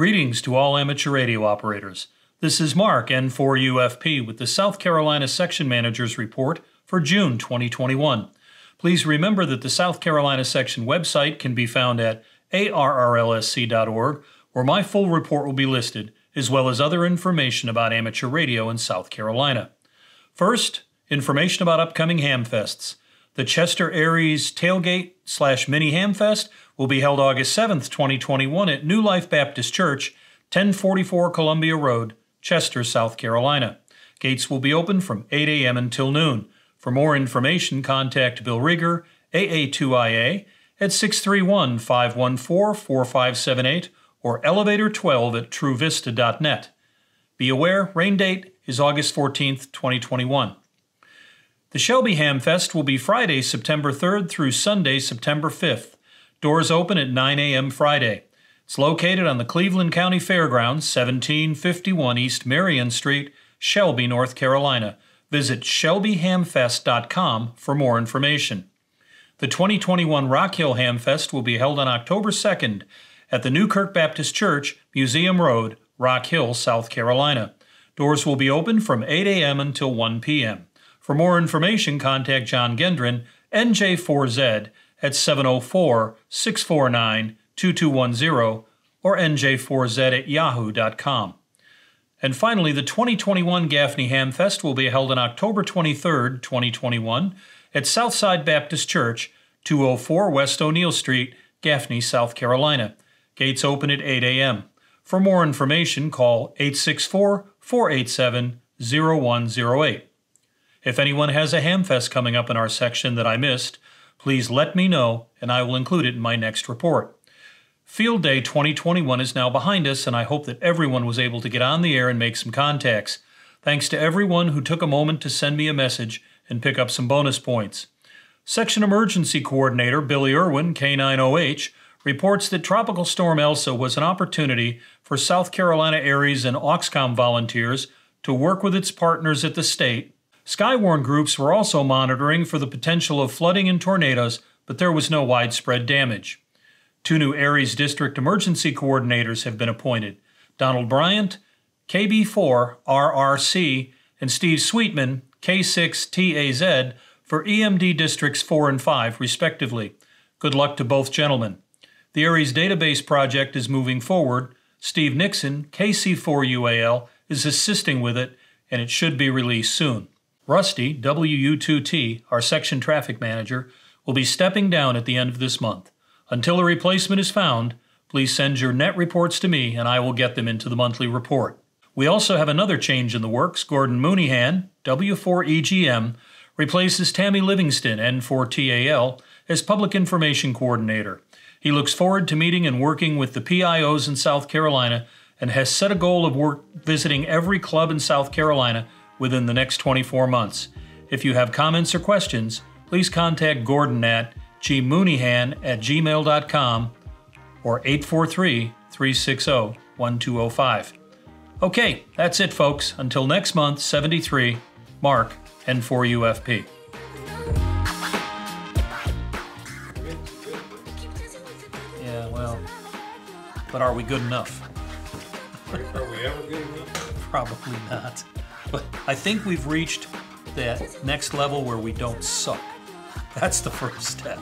Greetings to all amateur radio operators. This is Mark, N4UFP, with the South Carolina Section Manager's Report for June 2021. Please remember that the South Carolina Section website can be found at ARRLSC.org, where my full report will be listed, as well as other information about amateur radio in South Carolina. First, information about upcoming hamfests. The Chester Aries Tailgate/Mini Hamfest will be held August 7th, 2021 at New Life Baptist Church, 1044 Columbia Road, Chester, South Carolina. Gates will be open from 8 a.m. until noon. For more information, contact Bill Rieger, AA2IA, at 631-514-4578 or elevator12@truevista.net. Be aware, rain date is August 14th, 2021. The Shelby Hamfest will be Friday, September 3rd through Sunday, September 5th. Doors open at 9 a.m. Friday. It's located on the Cleveland County Fairgrounds, 1751 East Marion Street, Shelby, North Carolina. Visit shelbyhamfest.com for more information. The 2021 Rock Hill Hamfest will be held on October 2nd at the Newkirk Baptist Church, Museum Road, Rock Hill, South Carolina. Doors will be open from 8 a.m. until 1 p.m. For more information, contact John Gendron, NJ4Z, at 704-649-2210 or nj4z@yahoo.com. And finally, the 2021 Gaffney Hamfest will be held on October 23rd, 2021 at Southside Baptist Church, 204 West O'Neill Street, Gaffney, South Carolina. Gates open at 8 a.m. For more information, call 864-487-0108. If anyone has a hamfest coming up in our section that I missed, please let me know and I will include it in my next report. Field Day 2021 is now behind us, and I hope that everyone was able to get on the air and make some contacts. Thanks to everyone who took a moment to send me a message and pick up some bonus points. Section Emergency Coordinator Billy Irwin, K9OH, reports that Tropical Storm Elsa was an opportunity for South Carolina Aries and Auxcom volunteers to work with its partners at the state. Skywarn groups were also monitoring for the potential of flooding and tornadoes, but there was no widespread damage. 2 new Aries District Emergency Coordinators have been appointed, Donald Bryant, KB4RRC, and Steve Sweetman, K6TAZ, for EMD Districts 4 and 5, respectively. Good luck to both gentlemen. The Aries Database Project is moving forward. Steve Nixon, KC4UAL, is assisting with it, and it should be released soon. Rusty, WU2T, our Section Traffic Manager, will be stepping down at the end of this month. Until a replacement is found, please send your net reports to me and I will get them into the monthly report. We also have another change in the works. Gordon Mooneyhan, W4EGM, replaces Tammy Livingston, N4TAL, as Public Information Coordinator. He looks forward to meeting and working with the PIOs in South Carolina and has set a goal of visiting every club in South Carolina within the next 24 months. If you have comments or questions, please contact Gordon at gmooneyhan@gmail.com or 843-360-1205. Okay, that's it, folks. Until next month, 73, Mark, N4UFP. Yeah, well, but are we good enough? Are we ever good enough? Probably not. But I think we've reached that next level where we don't suck. That's the first step.